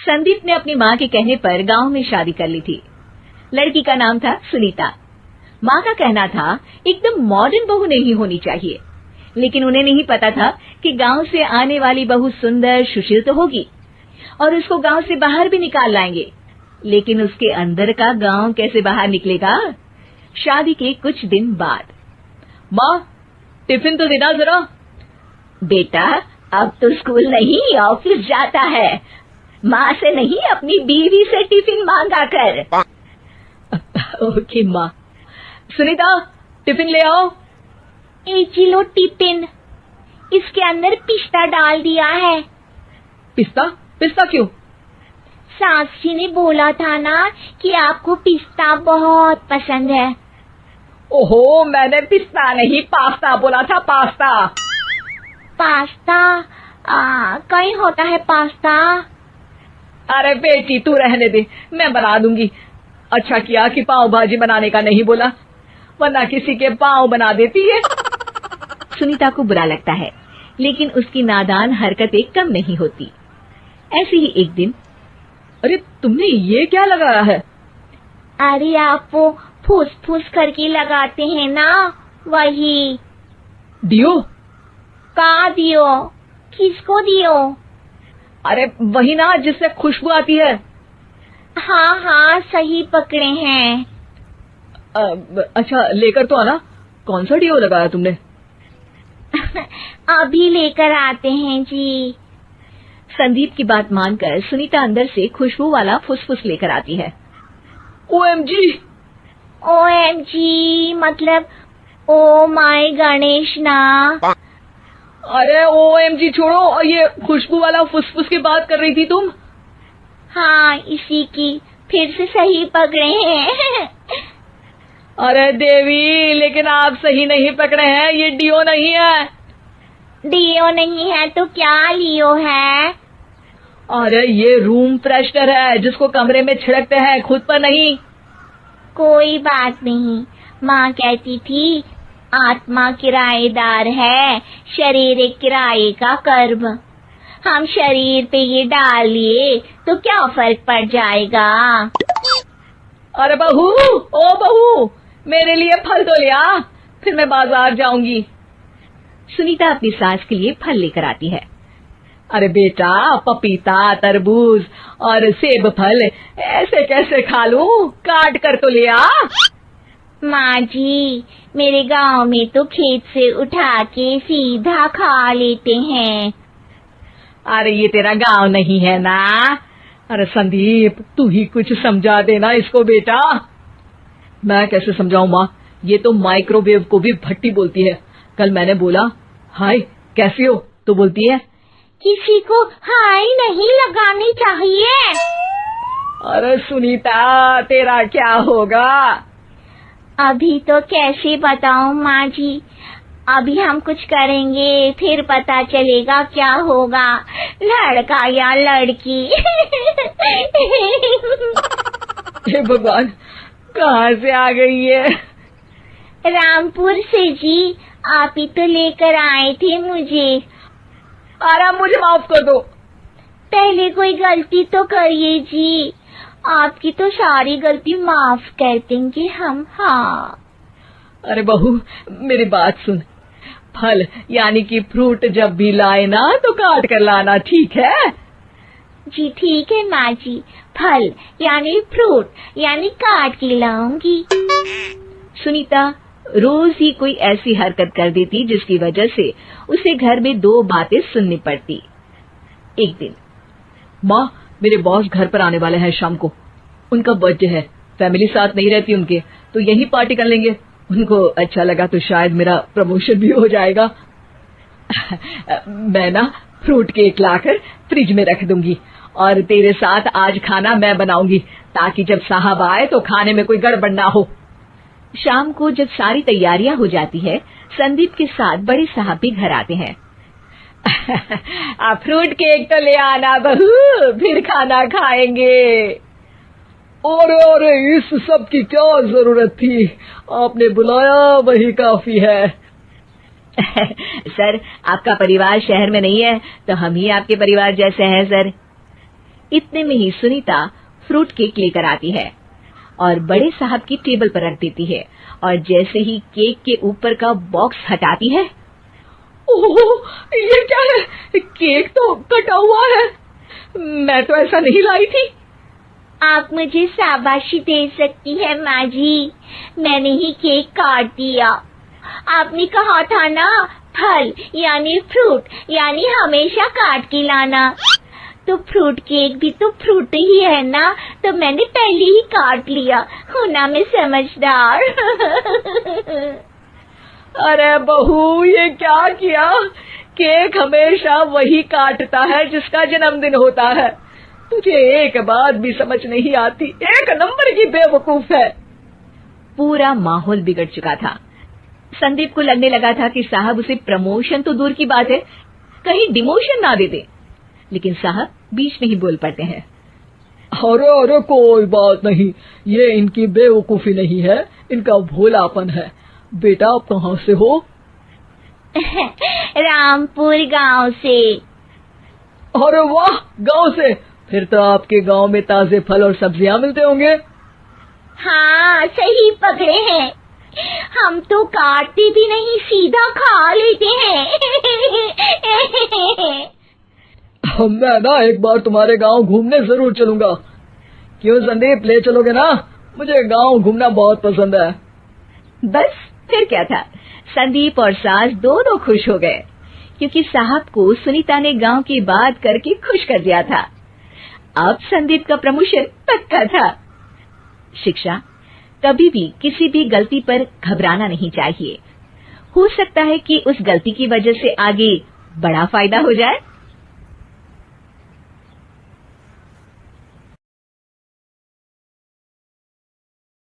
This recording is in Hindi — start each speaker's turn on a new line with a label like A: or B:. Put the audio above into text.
A: संदीप ने अपनी माँ के कहने पर गांव में शादी कर ली थी। लड़की का नाम था सुनीता। माँ का कहना था एकदम मॉडर्न बहू नहीं होनी चाहिए, लेकिन उन्हें नहीं पता था कि गांव से आने वाली बहू सुंदर सुशील तो होगी और उसको गांव से बाहर भी निकाल लाएंगे, लेकिन उसके अंदर का गांव कैसे बाहर निकलेगा। शादी के कुछ दिन बाद,
B: माँ टिफिन तो देना जरा।
A: बेटा अब तो स्कूल नहीं ऑफिस जाता है, माँ से नहीं अपनी बीवी से टिफिन मांगा कर।
B: ओके माँ। सुनीता टिफिन ले आओ।
C: एक किलो टिफिन, इसके अंदर पिस्ता डाल दिया है।
B: पिस्ता? पिस्ता क्यों?
C: सास जी ने बोला था ना कि आपको पिस्ता बहुत पसंद है।
B: ओहो, मैंने पिस्ता नहीं पास्ता बोला था, पास्ता।
C: पास्ता? कहीं होता है पास्ता?
B: अरे बेटी तू रहने दे, मैं बना दूंगी। अच्छा किया कि पाव भाजी बनाने का नहीं बोला, वरना किसी के पाव बना देती है।
A: सुनीता को बुरा लगता है, लेकिन उसकी नादान हरकतें कम नहीं होती। ऐसे ही एक दिन,
B: अरे तुमने ये क्या लगाया है?
C: अरे आप वो फूस फूस करके लगाते हैं ना, वही।
B: दियो?
C: का दियो? किसको दियो?
B: अरे वही ना जिससे खुशबू आती है।
C: हाँ हाँ सही पकड़े हैं।
B: अच्छा लेकर तो आना। कौन सा डियो लगाया तुमने?
C: अभी लेकर आते हैं जी।
A: संदीप की बात मानकर सुनीता अंदर से खुशबू वाला फुसफुस लेकर आती है।
B: OMG!
C: OMG मतलब ओ माय गणेश ना।
B: अरे OMG छोड़ो, ये खुशबू वाला फुसफुस की बात कर रही थी तुम?
C: हाँ इसी की, फिर से सही पकड़े हैं।
B: अरे देवी, लेकिन आप सही नहीं पकड़े हैं, ये डियो नहीं है।
C: डियो नहीं है तो क्या लियो है?
B: अरे ये रूम फ्रेशनर है, जिसको कमरे में छिड़कते हैं, खुद पर नहीं।
C: कोई बात नहीं, माँ कहती थी आत्मा किराएदार है, शरीर एक किराए का कर्म। हम शरीर पे ये डाल लिए तो क्या फर्क पड़ जाएगा।
B: अरे बहू, ओ बहू, मेरे लिए फल तो ले आ, फिर मैं बाजार जाऊंगी।
A: सुनीता अपनी सास के लिए फल लेकर आती है।
B: अरे बेटा, पपीता, तरबूज और सेब फल ऐसे कैसे खा लूं? काट कर तो ले आ।
C: माँ जी, मेरे गांव में तो खेत से उठा के सीधा खा लेते हैं।
B: अरे ये तेरा गांव नहीं है ना। अरे संदीप, तू ही कुछ समझा देना इसको बेटा। मैं कैसे समझाऊं माँ, ये तो माइक्रोवेव को भी भट्टी बोलती है। कल मैंने बोला हाय कैसी हो, तो बोलती है
C: किसी को हाय नहीं लगानी चाहिए।
B: अरे सुनीता, तेरा क्या होगा?
C: अभी तो कैसे बताऊं माँ जी, अभी हम कुछ करेंगे फिर पता चलेगा क्या होगा, लड़का या लड़की।
B: हे भगवान, कहाँ से आ गई है?
C: रामपुर से जी, आप ही तो लेकर आए थे मुझे।
B: अरे मुझे माफ कर दो।
C: पहले कोई गलती तो करिए जी, आपकी तो सारी गलती माफ कर देंगे हम। हाँ
B: अरे बहू, मेरी बात सुन। फल यानी कि फ्रूट जब भी लाए ना तो काट कर लाना, ठीक है?
C: जी ठीक है माँ जी, फल यानी फ्रूट यानी काट के लाऊंगी।
A: सुनीता रोज ही कोई ऐसी हरकत कर देती जिसकी वजह से उसे घर में दो बातें सुननी पड़ती। एक दिन,
B: माँ मेरे बॉस घर पर आने वाले हैं शाम को, उनका बर्थडे है, फैमिली साथ नहीं रहती उनके, तो यही पार्टी कर लेंगे। उनको अच्छा लगा तो शायद मेरा प्रमोशन भी हो जाएगा। मैं ना फ्रूट केक लाकर फ्रिज में रख दूंगी और तेरे साथ आज खाना मैं बनाऊंगी, ताकि जब साहब आए तो खाने में कोई गड़बड़ ना हो।
A: शाम को जब सारी तैयारियां हो जाती है, संदीप के साथ बड़े साहब भी घर आते हैं।
B: फ्रूट केक तो ले आना बहू, फिर खाना खाएंगे। और इस सब की क्या जरूरत थी, आपने बुलाया वही काफी है।
A: सर, आपका परिवार शहर में नहीं है तो हम ही आपके परिवार जैसे हैं सर। इतने में ही सुनीता फ्रूट केक लेकर आती है और बड़े साहब की टेबल पर रख देती है, और जैसे ही केक के ऊपर का बॉक्स हटाती है,
B: ओह, ये क्या है? केक तो कटा हुआ है। मैं तो ऐसा नहीं लाई थी।
C: आप मुझे शाबाशी दे सकती है माँ जी, मैंने ही केक काट दिया। आपने कहा था ना, फल यानी फ्रूट यानी हमेशा काट के लाना, तो फ्रूट केक भी तो फ्रूट ही है ना, तो मैंने पहले ही काट लिया। होना मैं समझदार।
B: अरे बहू, ये क्या किया? केक हमेशा वही काटता है जिसका जन्मदिन होता है। तुझे एक बात भी समझ नहीं आती, एक नंबर की बेवकूफ है।
A: पूरा माहौल बिगड़ चुका था। संदीप को लगने लगा था कि साहब उसे प्रमोशन तो दूर की बात है, कहीं डिमोशन ना दे दे, लेकिन साहब बीच में ही बोल पड़ते हैं।
B: अरे अरे, कोई बात नहीं, ये इनकी बेवकूफी नहीं है, इनका भोलापन है। बेटा, आप कहाँ से हो?
C: रामपुर गांव से।
B: अरे वाह, गांव से? फिर तो आपके गांव में ताजे फल और सब्जियां मिलते होंगे।
C: हाँ, सही पकड़े हैं। हम तो काटते भी नहीं, सीधा खा लेते हैं।
B: मैं ना एक बार तुम्हारे गांव घूमने जरूर चलूंगा। क्यों संदीप, ले चलोगे ना? मुझे गांव घूमना बहुत पसंद है।
A: बस फिर क्या था, संदीप और सास दोनों खुश हो गए, क्योंकि साहब को सुनीता ने गांव की बात करके खुश कर दिया था। अब संदीप का प्रमोशन पक्का था। शिक्षा, कभी भी किसी भी गलती पर घबराना नहीं चाहिए। हो सकता है कि उस गलती की वजह से आगे बड़ा फायदा हो जाए।